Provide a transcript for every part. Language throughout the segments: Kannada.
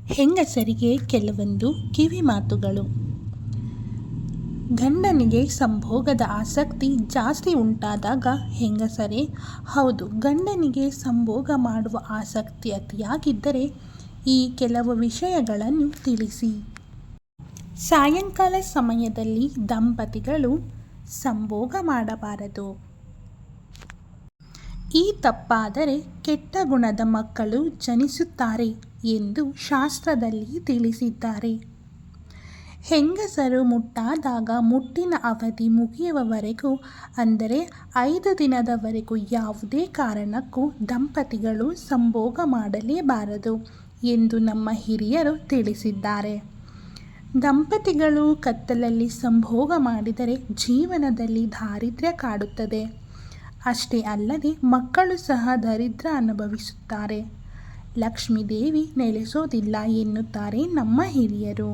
ಹೆಂಗಸರಿಗೆ ಕೆಲವೊಂದು ಕಿವಿ ಮಾತುಗಳು. ಗಂಡನಿಗೆ ಸಂಭೋಗದ ಆಸಕ್ತಿ ಜಾಸ್ತಿ ಉಂಟಾದಾಗ ಹೆಂಗಸರೇ ಹೌದು, ಗಂಡನಿಗೆ ಸಂಭೋಗ ಮಾಡುವ ಆಸಕ್ತಿ ಅತಿಯಾಗಿದ್ದರೆ ಈ ಕೆಲವು ವಿಷಯಗಳನ್ನು ತಿಳಿಸಿ. ಸಾಯಂಕಾಲ ಸಮಯದಲ್ಲಿ ದಂಪತಿಗಳು ಸಂಭೋಗ ಮಾಡಬಾರದು. ಈ ತಪ್ಪಾದರೆ ಕೆಟ್ಟ ಗುಣದ ಮಕ್ಕಳು ಜನಿಸುತ್ತಾರೆ ಎಂದು ಶಾಸ್ತ್ರದಲ್ಲಿ ತಿಳಿಸಿದ್ದಾರೆ. ಹೆಂಗಸರು ಮುಟ್ಟಾದಾಗ ಮುಟ್ಟಿನ ಅವಧಿ ಮುಗಿಯುವವರೆಗೂ, ಅಂದರೆ 5 ದಿನದವರೆಗೂ ಯಾವುದೇ ಕಾರಣಕ್ಕೂ ದಂಪತಿಗಳು ಸಂಭೋಗ ಮಾಡಲೇಬಾರದು ಎಂದು ನಮ್ಮ ಹಿರಿಯರು ತಿಳಿಸಿದ್ದಾರೆ. ದಂಪತಿಗಳು ಕತ್ತಲಲ್ಲಿ ಸಂಭೋಗ ಮಾಡಿದರೆ ಜೀವನದಲ್ಲಿ ದಾರಿದ್ರ್ಯ ಕಾಡುತ್ತದೆ. ಅಷ್ಟೇ ಅಲ್ಲದೆ ಮಕ್ಕಳು ಸಹ ದರಿದ್ರ ಅನುಭವಿಸುತ್ತಾರೆ. ಲಕ್ಷ್ಮೀದೇವಿ ನೆಲೆಸೋದಿಲ್ಲ ಎನ್ನುತ್ತಾರೆ ನಮ್ಮ ಹಿರಿಯರು.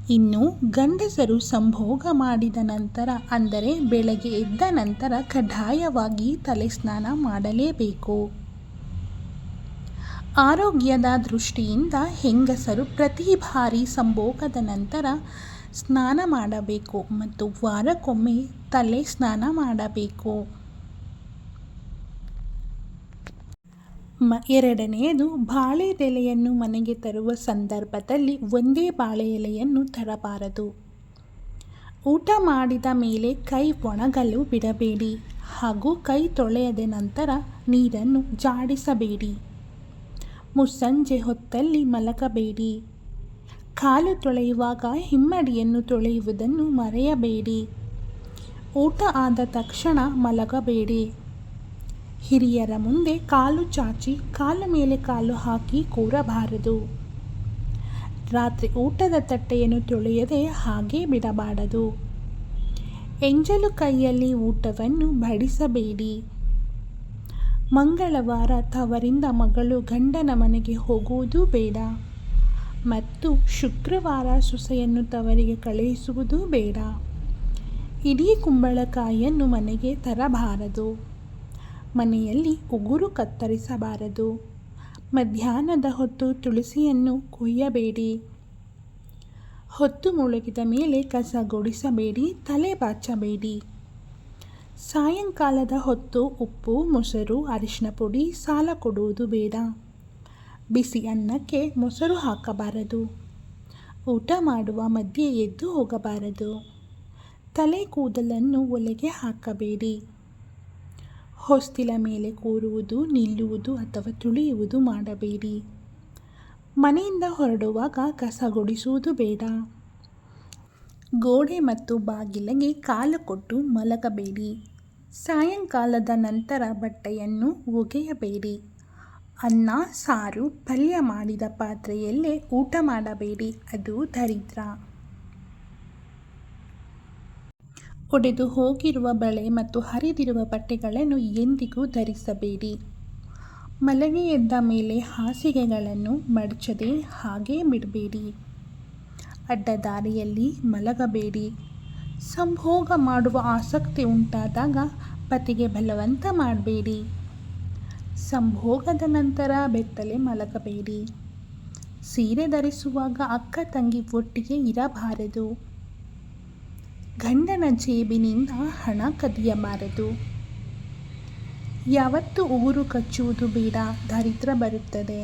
ಇನ್ನು ಗಂಡಸರು ಸಂಭೋಗ ಮಾಡಿದ ನಂತರ, ಅಂದರೆ ಬೆಳಗ್ಗೆ ಎದ್ದ ನಂತರ ಕಡ್ಡಾಯವಾಗಿ ತಲೆ ಸ್ನಾನ ಮಾಡಲೇಬೇಕು. ಆರೋಗ್ಯದ ದೃಷ್ಟಿಯಿಂದ ಹೆಂಗಸರು ಪ್ರತಿ ಬಾರಿ ಸಂಭೋಗದ ನಂತರ ಸ್ನಾನ ಮಾಡಬೇಕು ಮತ್ತು ವಾರಕ್ಕೊಮ್ಮೆ ತಲೆ ಸ್ನಾನ ಮಾಡಬೇಕು. ಎರಡನೆಯದು, ಬಾಳೆದೆಲೆಯನ್ನು ಮನೆಗೆ ತರುವ ಸಂದರ್ಭದಲ್ಲಿ ಒಂದೇ ಬಾಳೆ ಎಲೆಯನ್ನು ತರಬಾರದು. ಊಟ ಮಾಡಿದ ಮೇಲೆ ಕೈ ಒಣಗಲು ಬಿಡಬೇಡಿ ಹಾಗೂ ಕೈ ತೊಳೆಯದ ನಂತರ ನೀರನ್ನು ಜಾಡಿಸಬೇಡಿ. ಮುಸ್ಸಂಜೆ ಹೊತ್ತಲ್ಲಿ ಮಲಗಬೇಡಿ. ಕಾಲು ತೊಳೆಯುವಾಗ ಹಿಮ್ಮಡಿಯನ್ನು ತೊಳೆಯುವುದನ್ನು ಮರೆಯಬೇಡಿ. ಊಟ ಆದ ತಕ್ಷಣ ಮಲಗಬೇಡಿ. ಹಿರಿಯರ ಮುಂದೆ ಕಾಲು ಚಾಚಿ ಕಾಲ ಮೇಲೆ ಕಾಲು ಹಾಕಿ ಕೂರಬಾರದು. ರಾತ್ರಿ ಊಟದ ತಟ್ಟೆಯನ್ನು ತೊಳೆಯದೆ ಹಾಗೇ ಬಿಡಬಾರದು. ಎಂಜಲು ಕೈಯಲ್ಲಿ ಊಟವನ್ನು ಬಡಿಸಬೇಡಿ. ಮಂಗಳವಾರ ತವರಿಂದ ಮಗಳು ಗಂಡನ ಮನೆಗೆ ಹೋಗುವುದು ಬೇಡ ಮತ್ತು ಶುಕ್ರವಾರ ಸೊಸೆಯನ್ನು ತವರಿಗೆ ಕಳುಹಿಸುವುದು ಬೇಡ. ಇಡೀ ಕುಂಬಳಕಾಯಿಯನ್ನು ಮನೆಗೆ ತರಬಾರದು. ಮನೆಯಲ್ಲಿ ಉಗುರು ಕತ್ತರಿಸಬಾರದು. ಮಧ್ಯಾಹ್ನದ ಹೊತ್ತು ತುಳಸಿಯನ್ನು ಕೊಯ್ಯಬೇಡಿ. ಹೊತ್ತು ಮುಳುಗಿದ ಮೇಲೆ ಕಸ ಗುಡಿಸಬೇಡಿ, ತಲೆ ಬಾಚಬೇಡಿ. ಸಾಯಂಕಾಲದ ಹೊತ್ತು ಉಪ್ಪು, ಮೊಸರು, ಅರಿಶಿನ ಪುಡಿ ಸಾಲ ಕೊಡುವುದು ಬೇಡ. ಬಿಸಿ ಅನ್ನಕ್ಕೆ ಮೊಸರು ಹಾಕಬಾರದು. ಊಟ ಮಾಡುವ ಮಧ್ಯೆ ಎದ್ದು ಹೋಗಬಾರದು. ತಲೆ ಕೂದಲನ್ನು ಒಲೆಗೆ ಹಾಕಬೇಡಿ. ಹೊಸ್ತಿಲ ಮೇಲೆ ಕೂರುವುದು, ನಿಲ್ಲುವುದು ಅಥವಾ ತುಳಿಯುವುದು ಮಾಡಬೇಡಿ. ಮನೆಯಿಂದ ಹೊರಡುವಾಗ ಕಸ ಗುಡಿಸುವುದು ಬೇಡ. ಗೋಡೆ ಮತ್ತು ಬಾಗಿಲಿಗೆ ಕಾಲು ಕೊಟ್ಟು ಮಲಗಬೇಡಿ. ಸಾಯಂಕಾಲದ ನಂತರ ಬಟ್ಟೆಯನ್ನು ಒಗೆಯಬೇಡಿ. ಅನ್ನ, ಸಾರು, ಪಲ್ಯ ಮಾಡಿದ ಪಾತ್ರೆಯಲ್ಲೇ ಊಟ ಮಾಡಬೇಡಿ, ಅದು ದರಿದ್ರ. ಒಡೆದು ಹೋಗಿರುವ ಬಳೆ ಮತ್ತು ಹರಿದಿರುವ ಬಟ್ಟೆಗಳನ್ನು ಎಂದಿಗೂ ಧರಿಸಬೇಡಿ. ಮಲಗಿ ಎದ್ದ ಮೇಲೆ ಹಾಸಿಗೆಗಳನ್ನು ಮಡಚದೆ ಹಾಗೇ ಬಿಡಬೇಡಿ. ಅಡ್ಡದಾರಿಯಲ್ಲಿ ಮಲಗಬೇಡಿ. ಸಂಭೋಗ ಮಾಡುವ ಆಸಕ್ತಿ ಉಂಟಾದಾಗ ಪತಿಗೆ ಬಲವಂತ ಮಾಡಬೇಡಿ. ಸಂಭೋಗದ ನಂತರ ಬೆತ್ತಲೆ ಮಲಗಬೇಡಿ. ಸೀರೆ ಧರಿಸುವಾಗ ಅಕ್ಕ ತಂಗಿ ಒಟ್ಟಿಗೆ ಇರಬಾರದು. ಗಂಡನ ಜೇಬಿನಿಂದ ಹಣ ಕದಿಯಬಾರದು. ಯಾವತ್ತೂ ಉಗುರು ಕಚ್ಚುವುದು ಬೇಡ, ದರಿದ್ರ ಬರುತ್ತದೆ.